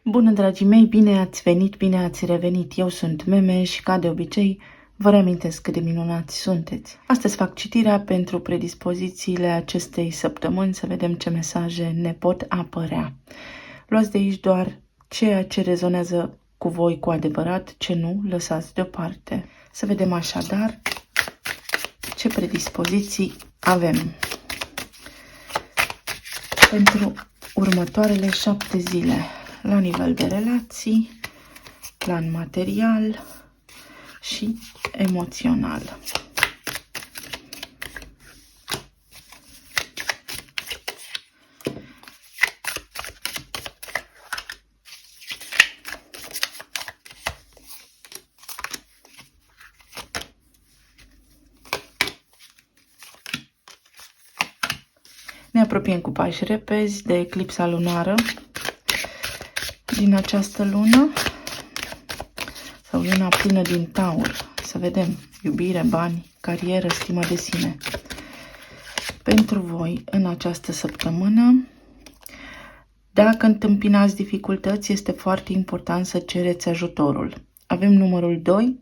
Bună, dragii mei, bine ați venit, bine ați revenit. Eu sunt Meme și, ca de obicei, vă reamintesc cât de minunați sunteți. Astăzi fac citirea pentru predispozițiile acestei săptămâni, să vedem ce mesaje ne pot apărea. Luați de aici doar ceea ce rezonează cu voi cu adevărat, ce nu, lăsați deoparte. Să vedem așadar ce predispoziții avem pentru următoarele 7 zile. La nivel de relații, plan material și emoțional. Ne apropiem cu pași repezi de eclipsa lunară din această lună sau luna plină din Taur. Să vedem iubire, bani, carieră, stimă de sine. Pentru voi în această săptămână, dacă întâmpinați dificultăți, este foarte important să cereți ajutorul. Avem numărul 2,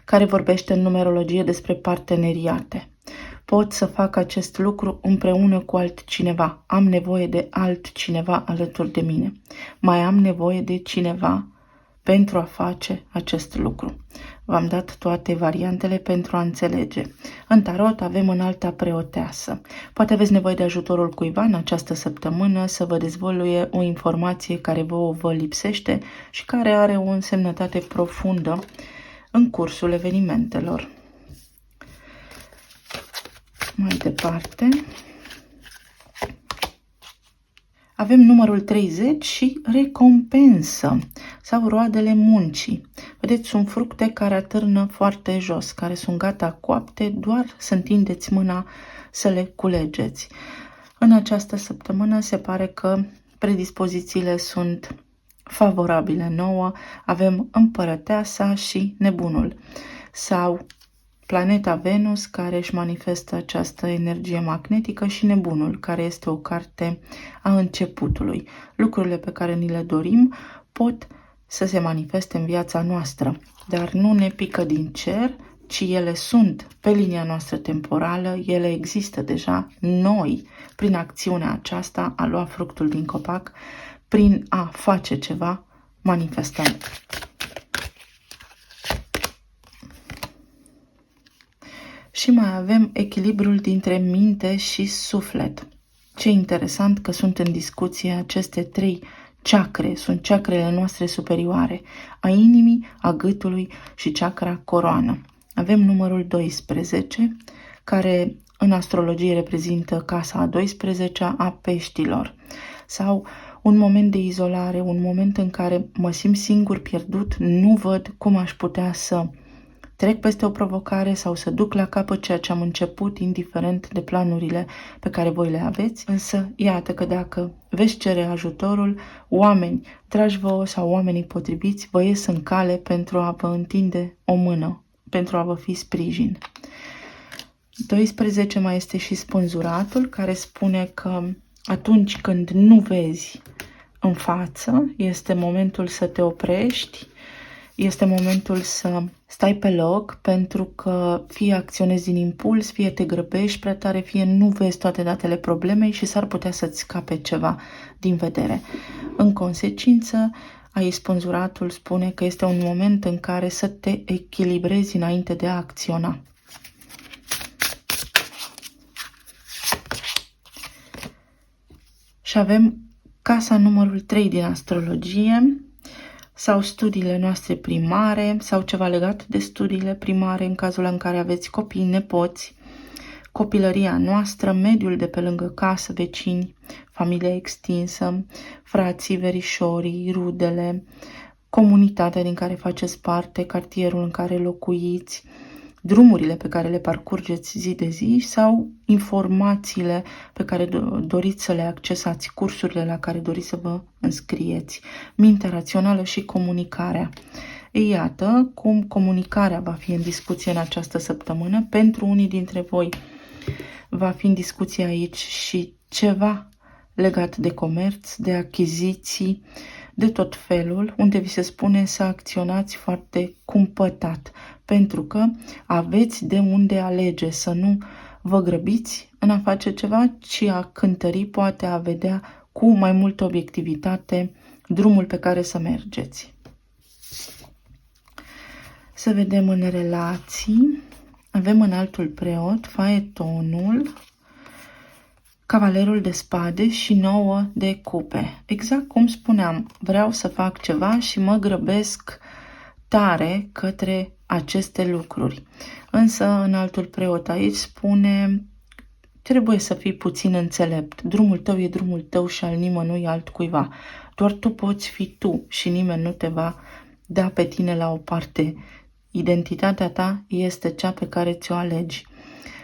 care vorbește în numerologie despre parteneriate. Pot să fac acest lucru împreună cu altcineva. Am nevoie de altcineva alături de mine. Mai am nevoie de cineva pentru a face acest lucru. V-am dat toate variantele pentru a înțelege. În tarot avem înalta preoteasă. Poate aveți nevoie de ajutorul cuiva în această săptămână să vă dezvăluie o informație care vă lipsește și care are o însemnătate profundă în cursul evenimentelor. Mai departe, avem numărul 30 și recompensă sau roadele muncii. Vedeți, sunt fructe care atârnă foarte jos, care sunt gata coapte, doar să întindeți mâna să le culegeți. În această săptămână se pare că predispozițiile sunt favorabile nouă. Avem împărăteasa și nebunul sau planeta Venus, care își manifestă această energie magnetică, și nebunul, care este o carte a începutului. Lucrurile pe care ni le dorim pot să se manifeste în viața noastră, dar nu ne pică din cer, ci ele sunt pe linia noastră temporală, ele există deja. Noi, prin acțiunea aceasta, a lua fructul din copac, prin a face ceva, manifestăm. Și mai avem echilibrul dintre minte și suflet. Ce interesant că sunt în discuție aceste 3 chakre, sunt chakrele noastre superioare, a inimii, a gâtului și chakra coroană. Avem numărul 12, care în astrologie reprezintă casa a 12-a a peștilor, sau un moment de izolare, un moment în care mă simt singur, pierdut, nu văd cum aș putea să trec peste o provocare sau să duc la capăt ceea ce am început, indiferent de planurile pe care voi le aveți. Însă, iată că dacă veți cere ajutorul, oameni dragi vouă sau oamenii potriviți vă ies în cale pentru a vă întinde o mână, pentru a vă fi sprijin. 12 mai este și spânzuratul, care spune că atunci când nu vezi în față, este momentul să te oprești, este momentul să stai pe loc, pentru că fie acționezi din impuls, fie te grăbești prea tare, fie nu vezi toate datele problemei și s-ar putea să-ți scape ceva din vedere. În consecință, aici spânzuratul spune că este un moment în care să te echilibrezi înainte de a acționa. Și avem casa numărul 3 din astrologie, sau studiile noastre primare, sau ceva legat de studiile primare în cazul în care aveți copii, nepoți, copilăria noastră, mediul de pe lângă casă, vecini, familia extinsă, frații, verișorii, rudele, comunitatea din care faceți parte, cartierul în care locuiți, drumurile pe care le parcurgeți zi de zi sau informațiile pe care doriți să le accesați, cursurile la care doriți să vă înscrieți, mintea rațională și comunicarea. Ei, iată cum comunicarea va fi în discuție în această săptămână. Pentru unii dintre voi va fi în discuție aici și ceva legat de comerț, de achiziții, de tot felul, unde vi se spune să acționați foarte cumpătat, pentru că aveți de unde alege, să nu vă grăbiți în a face ceva, ci a cântări, poate a vedea cu mai multă obiectivitate drumul pe care să mergeți. Să vedem în relații. Avem Înaltul Preot, Faetonul, Cavalerul de Spade și 9 de Cupe. Exact cum spuneam, vreau să fac ceva și mă grăbesc tare către aceste lucruri. Însă Înaltul Preot aici spune: trebuie să fii puțin înțelept. Drumul tău e drumul tău și al nimănui altcuiva. Doar tu poți fi tu și nimeni nu te va da pe tine la o parte. Identitatea ta este cea pe care ți-o alegi.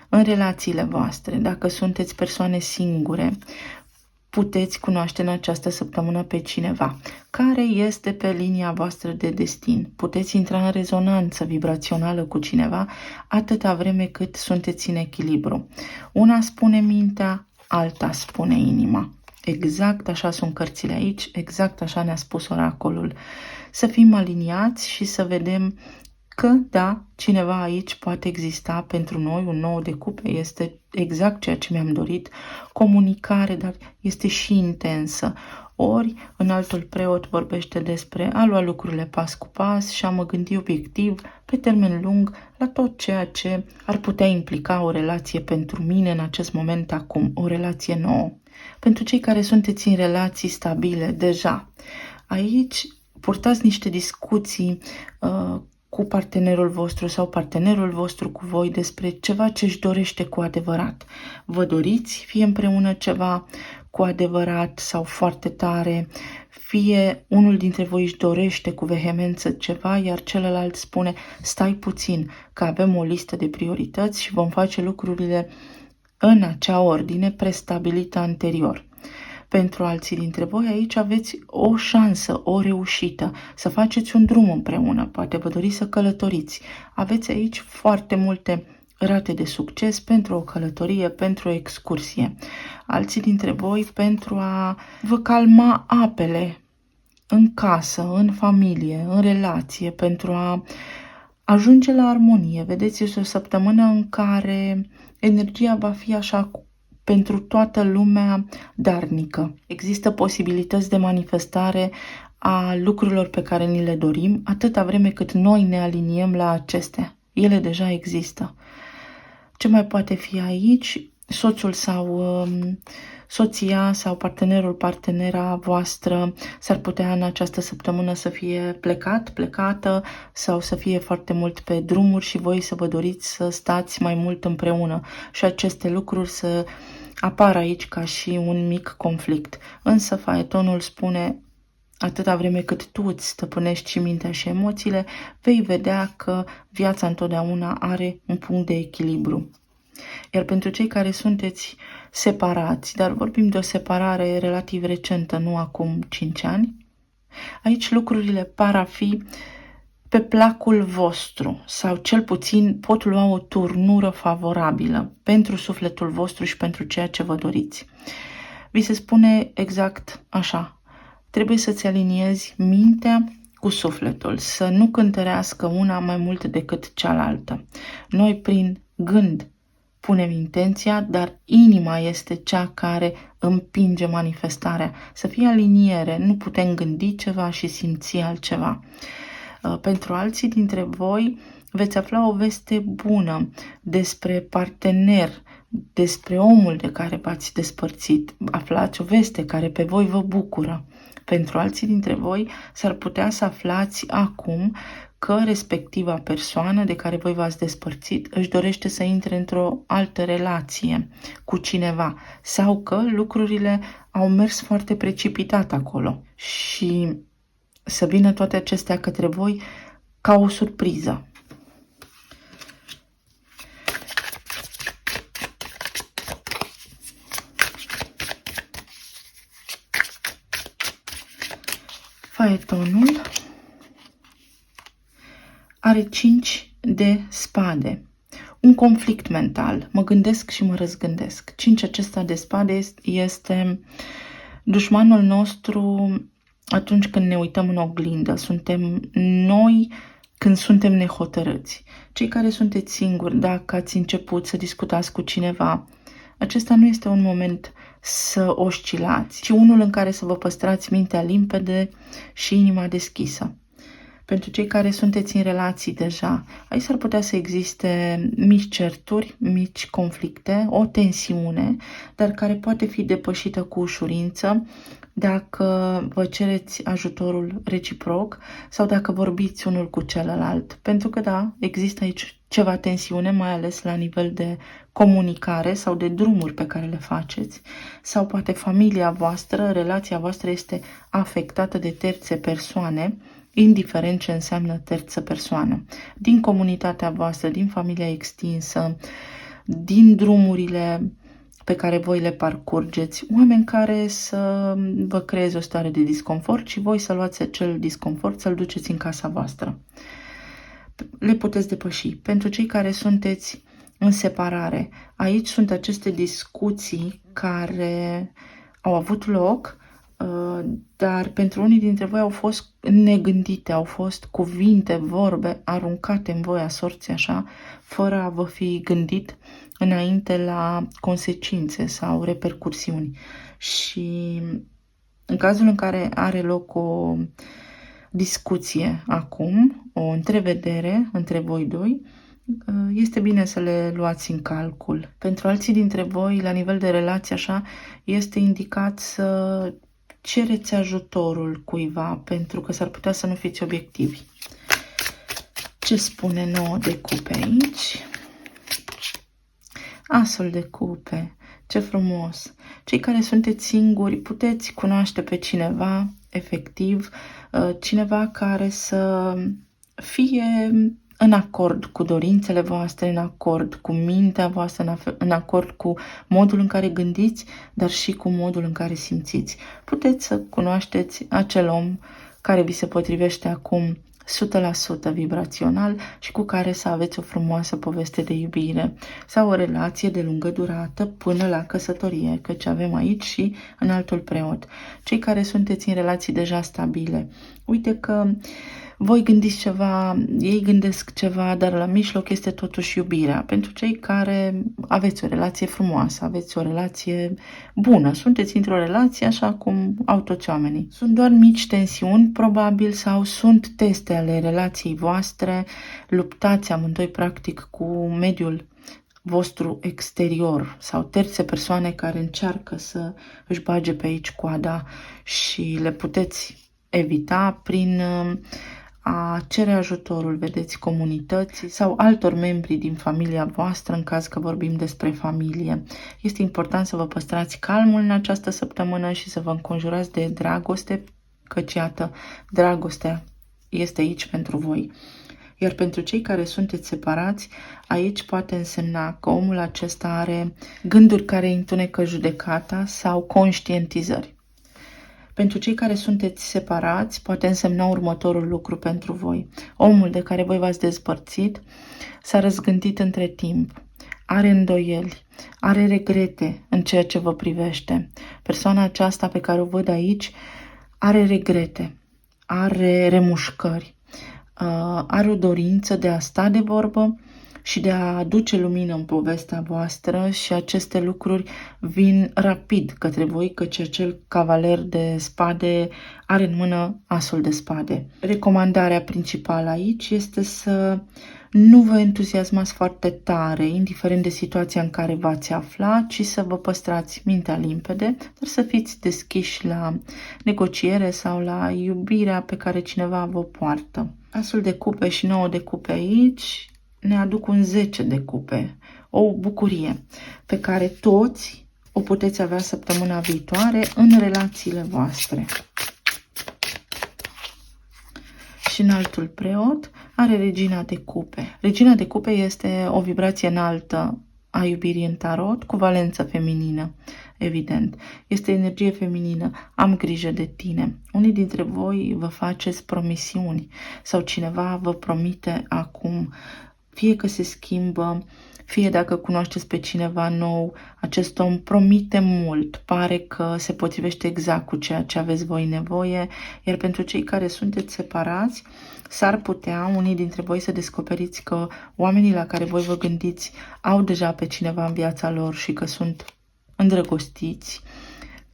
În relațiile voastre, dacă sunteți persoane singure, puteți cunoaște în această săptămână pe cineva care este pe linia voastră de destin. Puteți intra în rezonanță vibrațională cu cineva atâta vreme cât sunteți în echilibru. Una spune mintea, alta spune inima. Exact așa sunt cărțile aici, exact așa ne-a spus oracolul. Să fim aliniați și să vedem că, da, cineva aici poate exista pentru noi. Un 9 de cupe este exact ceea ce mi-am dorit. Comunicare, dar este și intensă. Ori, Înaltul Preot vorbește despre a lua lucrurile pas cu pas și a mă gândi obiectiv, pe termen lung, la tot ceea ce ar putea implica o relație pentru mine în acest moment acum, o relație nouă. Pentru cei care sunteți în relații stabile deja, aici purtați niște discuții cu partenerul vostru sau partenerul vostru cu voi despre ceva ce își dorește cu adevărat. Vă doriți fie împreună ceva cu adevărat sau foarte tare, fie unul dintre voi își dorește cu vehemență ceva, iar celălalt spune: stai puțin, că avem o listă de priorități și vom face lucrurile în acea ordine prestabilită anterior. Pentru alții dintre voi aici aveți o șansă, o reușită, să faceți un drum împreună, poate vă doriți să călătoriți. Aveți aici foarte multe rate de succes pentru o călătorie, pentru o excursie. Alții dintre voi pentru a vă calma apele în casă, în familie, în relație, pentru a ajunge la armonie. Vedeți, este o săptămână în care energia va fi așa pentru toată lumea darnică. Există posibilități de manifestare a lucrurilor pe care ni le dorim, atâta vreme cât noi ne aliniem la acestea. Ele deja există. Ce mai poate fi aici? Soțul sau soția sau partenerul, partenera voastră s-ar putea în această săptămână să fie plecată sau să fie foarte mult pe drumuri și voi să vă doriți să stați mai mult împreună și aceste lucruri să apară aici ca și un mic conflict. Însă Faetonul spune: atâta vreme cât tu îți stăpânești și mintea și emoțiile, vei vedea că viața întotdeauna are un punct de echilibru. Iar pentru cei care sunteți separați, dar vorbim de o separare relativ recentă, nu acum 5 ani, aici lucrurile par a fi pe placul vostru sau cel puțin pot lua o turnură favorabilă pentru sufletul vostru și pentru ceea ce vă doriți. Vi se spune exact așa: trebuie să-ți aliniezi mintea cu sufletul, să nu cântărească una mai mult decât cealaltă. Noi prin gând punem intenția, dar inima este cea care împinge manifestarea. Să fie aliniere, nu putem gândi ceva și simți altceva. Pentru alții dintre voi veți afla o veste bună despre partener, despre omul de care v-ați despărțit. Aflați o veste care pe voi vă bucură. Pentru alții dintre voi s-ar putea să aflați acum că respectiva persoană de care voi v-ați despărțit își dorește să intre într-o altă relație cu cineva sau că lucrurile au mers foarte precipitat acolo și să vină toate acestea către voi ca o surpriză. Faetonul are 5 de spade. Un conflict mental. Mă gândesc și mă răzgândesc. 5 acesta de spade este dușmanul nostru atunci când ne uităm în oglindă, suntem noi când suntem nehotărâți. Cei care sunteți singuri, dacă ați început să discutați cu cineva, acesta nu este un moment să oscilați, ci unul în care să vă păstrați mintea limpede și inima deschisă. Pentru cei care sunteți în relații deja, aici s-ar putea să existe mici certuri, mici conflicte, o tensiune, dar care poate fi depășită cu ușurință dacă vă cereți ajutorul reciproc sau dacă vorbiți unul cu celălalt. Pentru că da, există aici ceva tensiune, mai ales la nivel de comunicare sau de drumuri pe care le faceți, sau poate familia voastră, relația voastră este afectată de terțe persoane, indiferent ce înseamnă terță persoană, din comunitatea voastră, din familia extinsă, din drumurile pe care voi le parcurgeți, oameni care să vă creeze o stare de disconfort și voi să luați acel disconfort, să-l duceți în casa voastră. Le puteți depăși. Pentru cei care sunteți în separare, aici sunt aceste discuții care au avut loc, dar pentru unii dintre voi au fost negândite, au fost cuvinte, vorbe aruncate în voi, asorți așa, fără a vă fi gândit înainte la consecințe sau repercursiuni. Și în cazul în care are loc o discuție acum, o întrevedere între voi doi, este bine să le luați în calcul. Pentru alții dintre voi, la nivel de relație așa, este indicat să cereți ajutorul cuiva, pentru că s-ar putea să nu fiți obiectivi. Ce spune 9 de cupe aici? Asul de cupe. Ce frumos! Cei care sunteți singuri puteți cunoaște pe cineva, efectiv, cineva care să fie în acord cu dorințele voastre, în acord cu mintea voastră, în acord cu modul în care gândiți, dar și cu modul în care simțiți. Puteți să cunoașteți acel om care vi se potrivește acum 100% vibrațional și cu care să aveți o frumoasă poveste de iubire sau o relație de lungă durată până la căsătorie, căci avem aici și înaltul preot. Cei care sunteți în relații deja stabile, uite că voi gândiți ceva, ei gândesc ceva, dar la mijloc este totuși iubirea. Pentru cei care aveți o relație frumoasă, aveți o relație bună, sunteți într-o relație așa cum au toți oamenii. Sunt doar mici tensiuni, probabil, sau sunt teste ale relației voastre, luptați amândoi practic cu mediul vostru exterior sau terțe persoane care încearcă să își bage pe aici coada și le puteți evita prin a cere ajutorul, vedeți, comunității sau altor membri din familia voastră, în caz că vorbim despre familie. Este important să vă păstrați calmul în această săptămână și să vă înconjurați de dragoste, căci, iată, dragostea este aici pentru voi. Iar pentru cei care sunteți separați, aici poate însemna că omul acesta are gânduri care întunecă judecata sau conștientizări. Pentru cei care sunteți separați, poate însemna următorul lucru pentru voi. Omul de care voi v-ați despărțit s-a răzgândit între timp, are îndoieli, are regrete în ceea ce vă privește. Persoana aceasta pe care o văd aici are regrete, are remușcări, are o dorință de a sta de vorbă și de a aduce lumină în povestea voastră și aceste lucruri vin rapid către voi, căci acel cavaler de spade are în mână asul de spade. Recomandarea principală aici este să nu vă entuziasmați foarte tare, indiferent de situația în care v-ați afla, ci să vă păstrați mintea limpede, dar să fiți deschiși la negociere sau la iubirea pe care cineva vă poartă. Asul de cupe și 9 de cupe aici ne aduc un 10 de cupe, o bucurie pe care toți o puteți avea săptămâna viitoare în relațiile voastre. Și înaltul preot are regina de cupe. Regina de cupe este o vibrație înaltă a iubirii în tarot cu valență feminină, evident. Este energie feminină. Am grijă de tine. Unii dintre voi vă faceți promisiuni sau cineva vă promite acum fie că se schimbă, fie dacă cunoașteți pe cineva nou, acest om promite mult, pare că se potrivește exact cu ceea ce aveți voi nevoie, iar pentru cei care sunteți separați, s-ar putea unii dintre voi să descoperiți că oamenii la care voi vă gândiți au deja pe cineva în viața lor și că sunt îndrăgostiți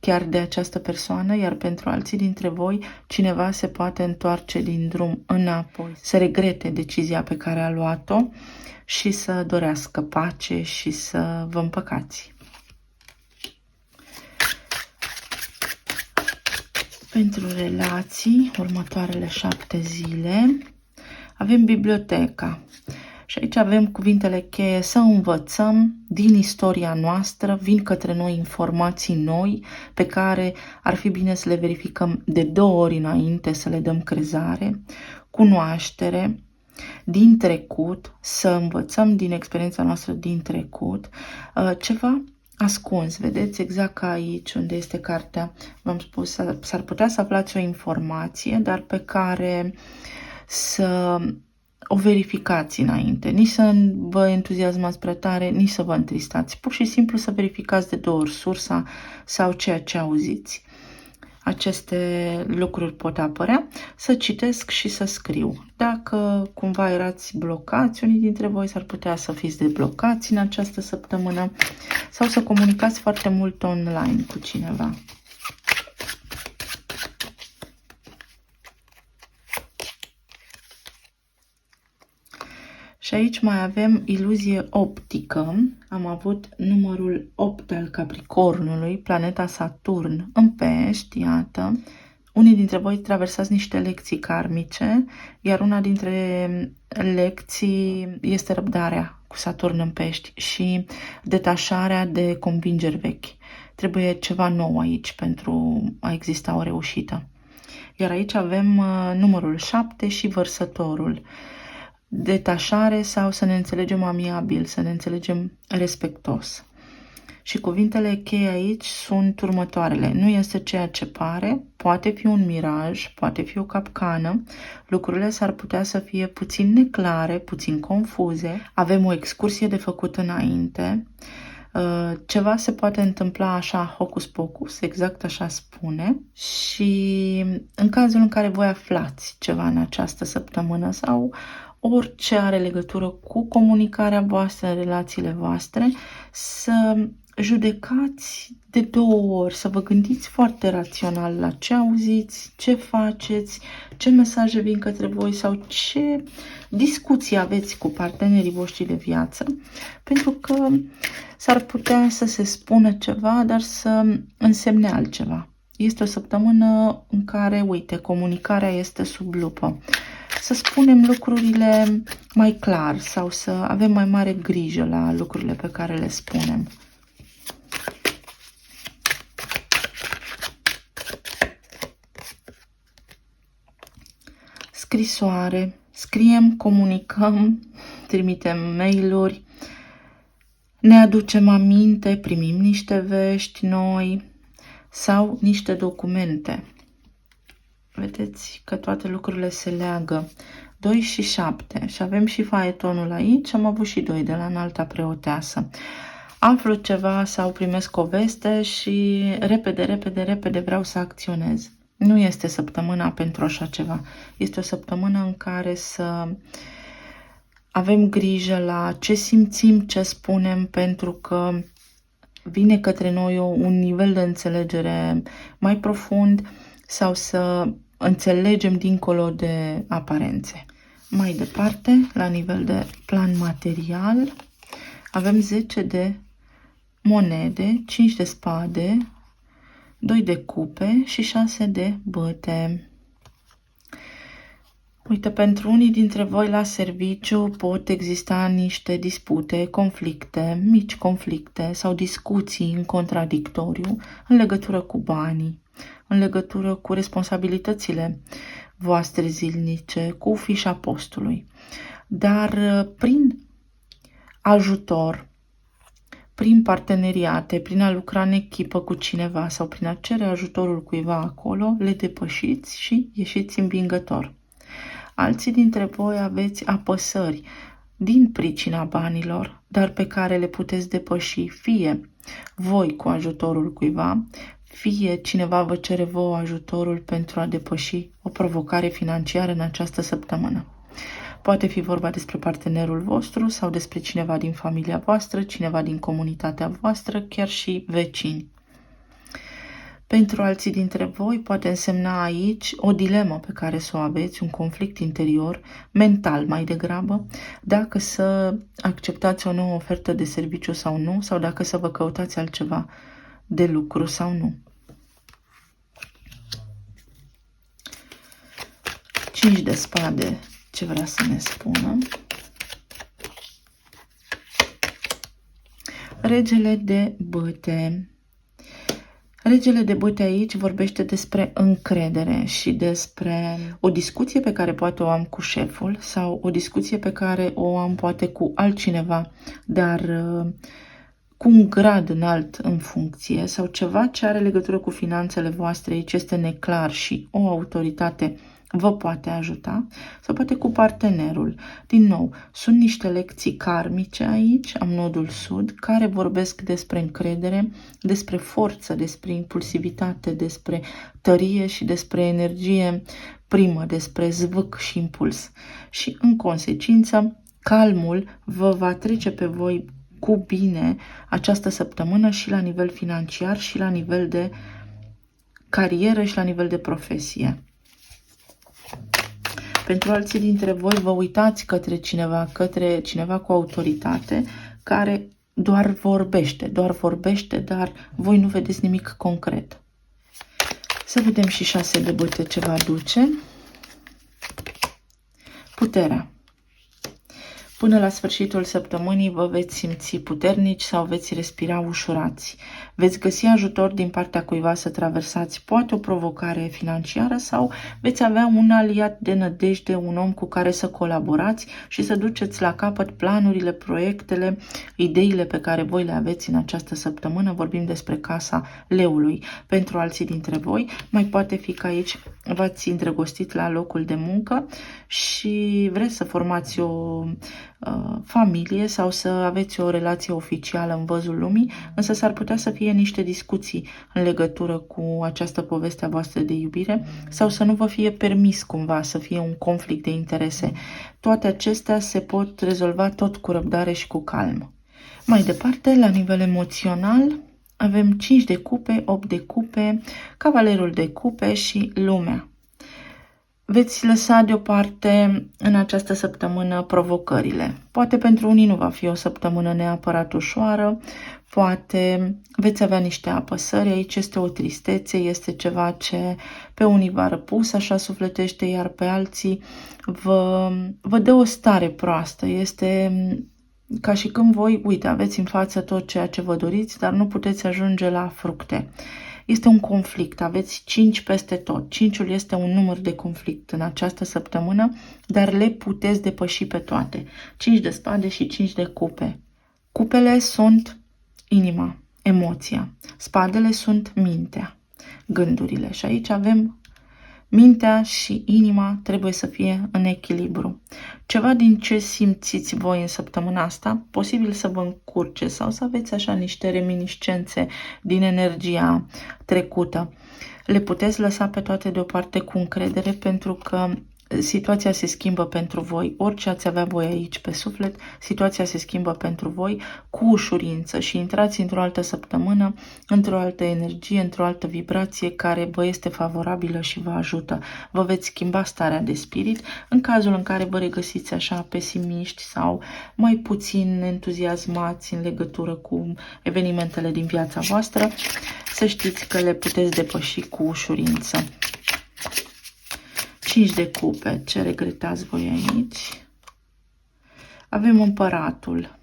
chiar de această persoană, iar pentru alții dintre voi cineva se poate întoarce din drum înapoi, să regrete decizia pe care a luat-o și să dorească pace și să vă împăcați. Pentru relații, următoarele 7 zile, avem biblioteca. Și aici avem cuvintele cheie: să învățăm din istoria noastră, vin către noi informații noi pe care ar fi bine să le verificăm de 2 ori înainte să le dăm crezare, cunoaștere din trecut, să învățăm din experiența noastră din trecut, ceva ascuns, vedeți, exact ca aici unde este cartea, v-am spus, s-ar putea să aflați o informație, dar pe care să o verificați înainte, nici să vă entuziasmați prea tare, nici să vă întristați, pur și simplu să verificați de 2 ori sursa sau ceea ce auziți. Aceste lucruri pot apărea, să citesc și să scriu. Dacă cumva erați blocați, unii dintre voi s-ar putea să fiți deblocați în această săptămână sau să comunicați foarte mult online cu cineva. Și aici mai avem iluzie optică. Am avut numărul 8 al Capricornului, planeta Saturn în Pești, iată. Unii dintre voi traversați niște lecții karmice, iar una dintre lecții este răbdarea cu Saturn în Pești și detașarea de convingeri vechi. Trebuie ceva nou aici pentru a exista o reușită. Iar aici avem numărul 7 și Vărsătorul. Detașare sau să ne înțelegem amiabil, să ne înțelegem respectos. Și cuvintele cheie aici sunt următoarele: nu este ceea ce pare, poate fi un miraj, poate fi o capcană, lucrurile s-ar putea să fie puțin neclare, puțin confuze, avem o excursie de făcut înainte, ceva se poate întâmpla așa hocus pocus, exact așa spune, și în cazul în care voi aflați ceva în această săptămână sau orice are legătură cu comunicarea voastră, relațiile voastre, să judecați de 2 ori, să vă gândiți foarte rațional la ce auziți, ce faceți, ce mesaje vin către voi sau ce discuții aveți cu partenerii voștri de viață, pentru că s-ar putea să se spună ceva, dar să însemne altceva. Este o săptămână în care, uite, comunicarea este sub lupă. Să spunem lucrurile mai clar sau să avem mai mare grijă la lucrurile pe care le spunem. Scrisoare. Scriem, comunicăm, trimitem mail-uri, ne aducem aminte, primim niște vești noi sau niște documente. Vedeți că toate lucrurile se leagă. 2 și 7. Și avem și faetonul aici. Am avut și 2 de la înalta preoteasă. Aflu ceva sau primesc o veste și repede vreau să acționez. Nu este săptămâna pentru așa ceva. Este o săptămână în care să avem grijă la ce simțim, ce spunem, pentru că vine către noi un nivel de înțelegere mai profund sau să înțelegem dincolo de aparențe. Mai departe, la nivel de plan material, avem 10 de monede, 5 de spade, 2 de cupe și 6 de băte. Uite, pentru unii dintre voi la serviciu pot exista niște dispute, conflicte, mici conflicte sau discuții în contradictoriu în legătură cu banii, în legătură cu responsabilitățile voastre zilnice, cu fișa postului. Dar prin ajutor, prin parteneriate, prin a lucra în echipă cu cineva sau prin a cere ajutorul cuiva acolo, le depășiți și ieșiți învingător. Alții dintre voi aveți apăsări din pricina banilor, dar pe care le puteți depăși, fie voi cu ajutorul cuiva, fie cineva vă cere vouă ajutorul pentru a depăși o provocare financiară în această săptămână. Poate fi vorba despre partenerul vostru sau despre cineva din familia voastră, cineva din comunitatea voastră, chiar și vecini. Pentru alții dintre voi poate însemna aici o dilemă pe care să o aveți, un conflict interior, mental mai degrabă, dacă să acceptați o nouă ofertă de serviciu sau nu, sau dacă să vă căutați altceva de lucru sau nu. 5 de spade, ce vrea să ne spună? Regele de bâte. Regele de bâte aici vorbește despre încredere și despre o discuție pe care poate o am cu șeful sau o discuție pe care o am poate cu altcineva, dar cu un grad înalt în funcție sau ceva ce are legătură cu finanțele voastre, aici este neclar și o autoritate vă poate ajuta, sau poate cu partenerul. Din nou, sunt niște lecții karmice aici, am nodul sud, care vorbesc despre încredere, despre forță, despre impulsivitate, despre tărie și despre energie primă, despre zvâc și impuls. Și în consecință, calmul vă va trece pe voi cu bine această săptămână și la nivel financiar și la nivel de carieră și la nivel de profesie. Pentru alții dintre voi vă uitați către cineva cu autoritate care doar vorbește, dar voi nu vedeți nimic concret. Să vedem și 6 de bâte ce va aduce. Puterea. Până la sfârșitul săptămânii vă veți simți puternici sau veți respira ușurați. Veți găsi ajutor din partea cuiva să traversați poate o provocare financiară sau veți avea un aliat de nădejde, un om cu care să colaborați și să duceți la capăt planurile, proiectele, ideile pe care voi le aveți în această săptămână. Vorbim despre casa leului. Pentru alții dintre voi mai poate fi că aici v-ați îndrăgostit la locul de muncă și vreți să formați o familie sau să aveți o relație oficială în văzul lumii, însă s-ar putea să fie niște discuții în legătură cu această poveste a voastră de iubire sau să nu vă fie permis cumva să fie un conflict de interese. Toate acestea se pot rezolva tot cu răbdare și cu calm. Mai departe, la nivel emoțional, avem 5 de cupe, 8 de cupe, cavalerul de cupe și lumea. Veți lăsa deoparte în această săptămână provocările. Poate pentru unii nu va fi o săptămână neapărat ușoară, poate veți avea niște apăsări, aici este o tristețe, este ceva ce pe unii v-a răpus așa sufletește, iar pe alții vă dă o stare proastă. Este ca și când voi, uite, aveți în față tot ceea ce vă doriți, dar nu puteți ajunge la fructe. Este un conflict, aveți 5 peste tot. 5-ul este un număr de conflict în această săptămână, dar le puteți depăși pe toate. 5 de spade și 5 de cupe. Cupele sunt inima, emoția. Spadele sunt mintea, gândurile. Și aici avem mintea și inima trebuie să fie în echilibru. Ceva din ce simțiți voi în săptămâna asta, posibil să vă încurce sau să aveți așa niște reminiscențe din energia trecută. Le puteți lăsa pe toate deoparte cu încredere pentru că situația se schimbă pentru voi. Orice ați avea voi aici pe suflet, situația se schimbă pentru voi cu ușurință și intrați într-o altă săptămână, într-o altă energie, într-o altă vibrație care vă este favorabilă și vă ajută. Vă veți schimba starea de spirit în cazul în care vă regăsiți așa pesimiști sau mai puțin entuziasmați în legătură cu evenimentele din viața voastră. Să știți că le puteți depăși cu ușurință. 5 de cupe, ce regretați voi aici? Avem împăratul.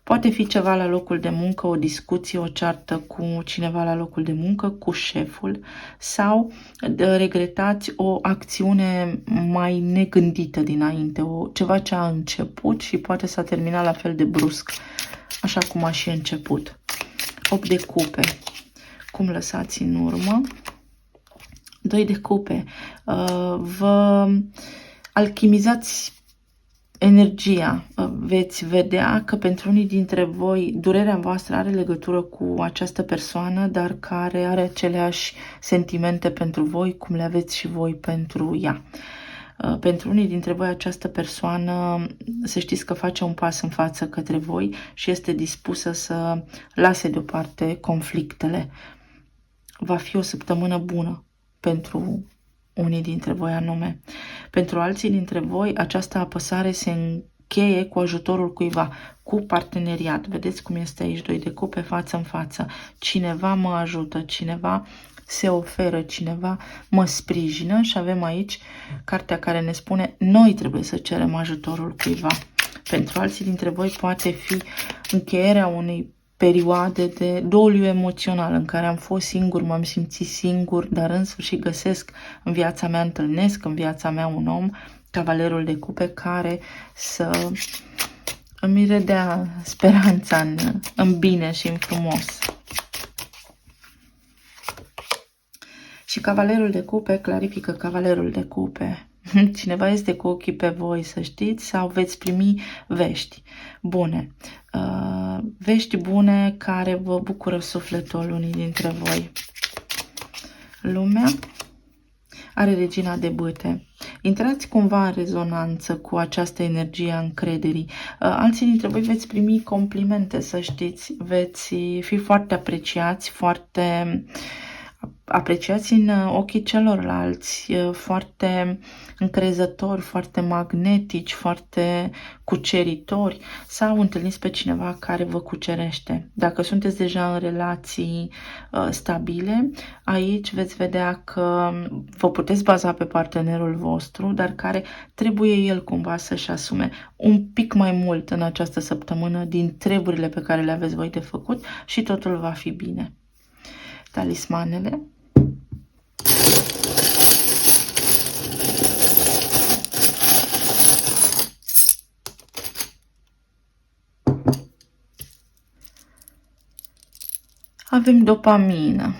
Poate fi ceva la locul de muncă, o discuție, o ceartă cu cineva la locul de muncă, cu șeful, sau regretați o acțiune mai negândită dinainte, ceva ce a început și poate s-a terminat la fel de brusc, așa cum a și început. 8 de cupe, cum lăsați în urmă? 2 de cupe, vă alchimizați energia. Veți vedea că pentru unii dintre voi durerea voastră are legătură cu această persoană, dar care are aceleași sentimente pentru voi, cum le aveți și voi pentru ea. Pentru unii dintre voi această persoană, să știți că face un pas în față către voi și este dispusă să lase deoparte conflictele. Va fi o săptămână bună pentru unii dintre voi anume. Pentru alții dintre voi, această apăsare se încheie cu ajutorul cuiva, cu parteneriat. Vedeți cum este aici, 2 de cupe față în față. Cineva mă ajută, cineva se oferă, cineva mă sprijină și avem aici cartea care ne spune noi trebuie să cerem ajutorul cuiva. Pentru alții dintre voi poate fi încheierea unei perioade de doliu emoțional în care am fost singur, m-am simțit singur, dar în sfârșit găsesc în viața mea, întâlnesc în viața mea un om, cavalerul de cupe, care să îmi redea speranța în bine și în frumos. Și cavalerul de cupe clarifică cavalerul de cupe. Cineva este cu ochii pe voi, să știți, sau veți primi vești bune. Vești bune care vă bucură sufletul unii dintre voi. Lumea are regina de bâte. Intrați cumva în rezonanță cu această energie a încrederii. Alții dintre voi veți primi complimente, să știți. Veți fi foarte apreciați, foarte apreciați în ochii celorlalți, foarte încrezători, foarte magnetici, foarte cuceritori, sau întâlniți pe cineva care vă cucerește. Dacă sunteți deja în relații stabile, aici veți vedea că vă puteți baza pe partenerul vostru, dar care trebuie el cumva să-și asume un pic mai mult în această săptămână din treburile pe care le aveți voi de făcut și totul va fi bine. Talismanele. Avem dopamină,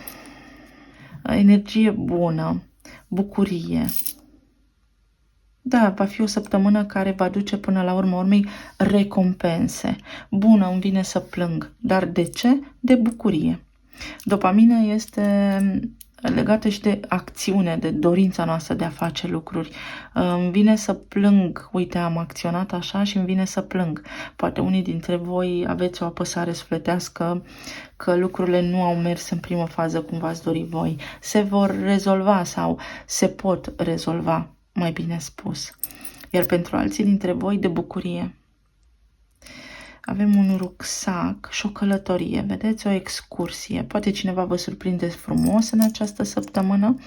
energie bună, bucurie. Da, va fi o săptămână care va duce până la urmă urmei recompense. Bună, îmi vine să plâng. Dar de ce? De bucurie. Dopamina este legată și de acțiune, de dorința noastră de a face lucruri. Îmi vine să plâng, uite, am acționat așa și îmi vine să plâng. Poate unii dintre voi aveți o apăsare sufletească că lucrurile nu au mers în primă fază cum v-ați dori voi. Se vor rezolva sau se pot rezolva, mai bine spus. Iar pentru alții dintre voi, de bucurie. Avem un rucsac și o călătorie, vedeți, o excursie. Poate cineva vă surprinde frumos în această săptămână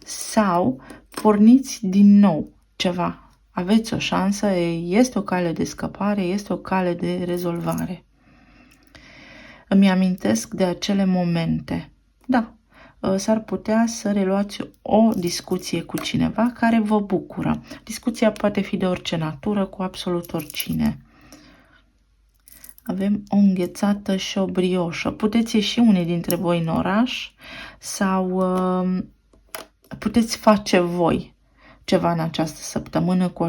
sau porniți din nou ceva. Aveți o șansă, este o cale de scăpare, este o cale de rezolvare. Îmi amintesc de acele momente. Da, s-ar putea să reluați o discuție cu cineva care vă bucură. Discuția poate fi de orice natură, cu absolut oricine. Avem o înghețată și o brioșă. Puteți ieși unii dintre voi în oraș sau puteți face voi ceva în această săptămână cu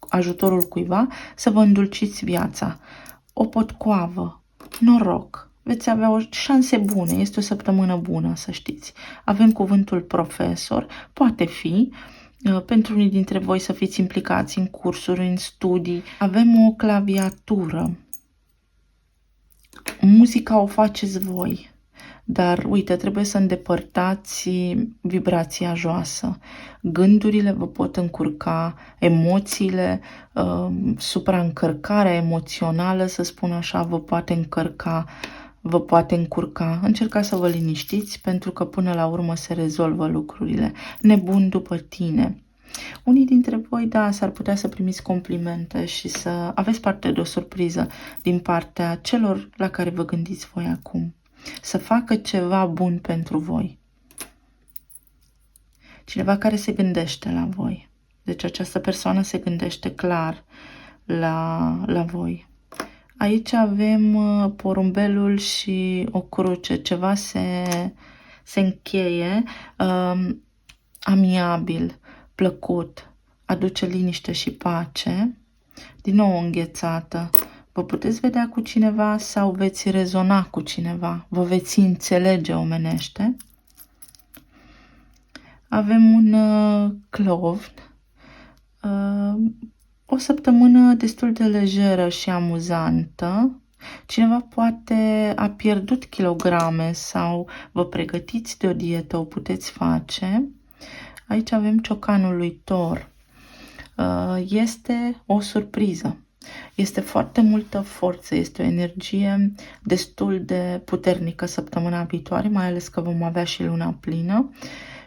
ajutorul cuiva să vă îndulciți viața. O potcoavă, noroc, veți avea o șanse bune, este o săptămână bună, să știți. Avem cuvântul profesor, poate fi pentru unii dintre voi să fiți implicați în cursuri, în studii. Avem o claviatură. Muzica o faceți voi, dar uite, trebuie să îndepărtați vibrația joasă. Gândurile vă pot încurca, emoțiile, supraîncărcarea emoțională, să spun așa, vă poate încărca, vă poate încurca. Încercați să vă liniștiți pentru că până la urmă se rezolvă lucrurile. Nebun după tine. Unii dintre voi, da, s-ar putea să primiți complimente și să aveți parte de o surpriză din partea celor la care vă gândiți voi acum. Să facă ceva bun pentru voi. Cineva care se gândește la voi. Deci această persoană se gândește clar la voi. Aici avem porumbelul și o cruce. Ceva se încheie amiabil, plăcut, aduce liniște și pace. Din nou o înghețată. Vă puteți vedea cu cineva sau veți rezona cu cineva. Vă veți înțelege omenește. Avem un clov. O săptămână destul de lejeră și amuzantă. Cineva poate a pierdut kilograme sau vă pregătiți de o dietă, o puteți face. Aici avem ciocanul lui Tor. Este o surpriză. Este foarte multă forță, este o energie destul de puternică săptămâna viitoare, mai ales că vom avea și luna plină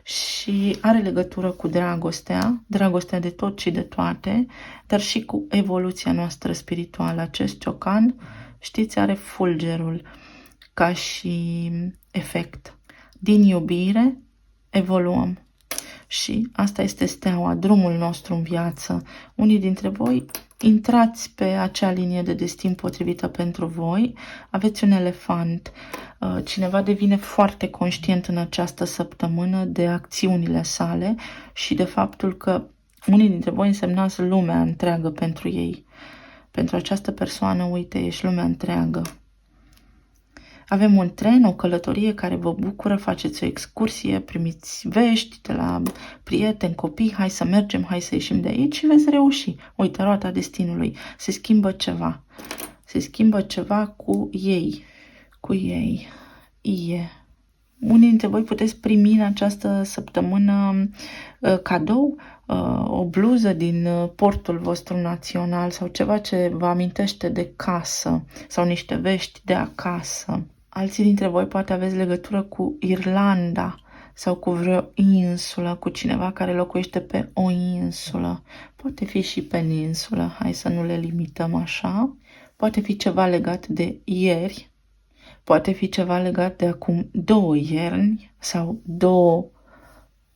și are legătură cu dragostea de tot și de toate, dar și cu evoluția noastră spirituală. Acest ciocan, știți, are fulgerul ca și efect. Din iubire evoluăm. Și asta este steaua, drumul nostru în viață. Unii dintre voi intrați pe acea linie de destin potrivită pentru voi. Aveți un elefant. Cineva devine foarte conștient în această săptămână de acțiunile sale și de faptul că unii dintre voi însemnați lumea întreagă pentru ei. Pentru această persoană, uite, ești lumea întreagă. Avem un tren, o călătorie care vă bucură, faceți o excursie, primiți vești de la prieteni, copii, hai să mergem, hai să ieșim de aici și veți reuși. Uite, roata destinului, se schimbă ceva. Se schimbă ceva cu ei. Cu ei. Unii dintre voi puteți primi în această săptămână cadou, o bluză din portul vostru național sau ceva ce vă amintește de casă sau niște vești de acasă. Alții dintre voi poate aveți legătură cu Irlanda sau cu vreo insulă, cu cineva care locuiește pe o insulă. Poate fi și peninsulă, hai să nu le limităm așa. Poate fi ceva legat de ieri, poate fi ceva legat de acum 2 ierni sau 2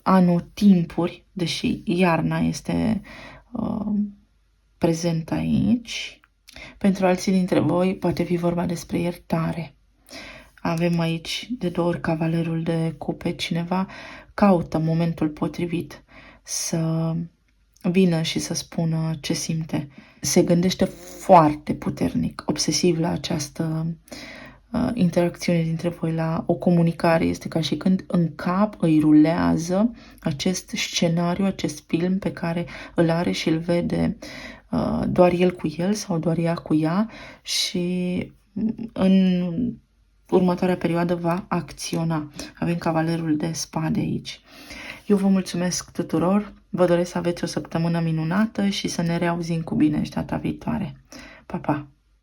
anotimpuri, deși iarna este prezent aici. Pentru alții dintre voi poate fi vorba despre iertare. Avem aici de 2 ori cavalerul de cupe. Cineva caută momentul potrivit să vină și să spună ce simte. Se gândește foarte puternic, obsesiv la această interacțiune dintre voi, la o comunicare. Este ca și când în cap îi rulează acest scenariu, acest film pe care îl are și îl vede doar el cu el sau doar ea cu ea și în următoarea perioadă va acționa. Avem cavalerul de spade aici. Eu vă mulțumesc tuturor, vă doresc să aveți o săptămână minunată și să ne reauzim cu bine și data viitoare. Pa, pa!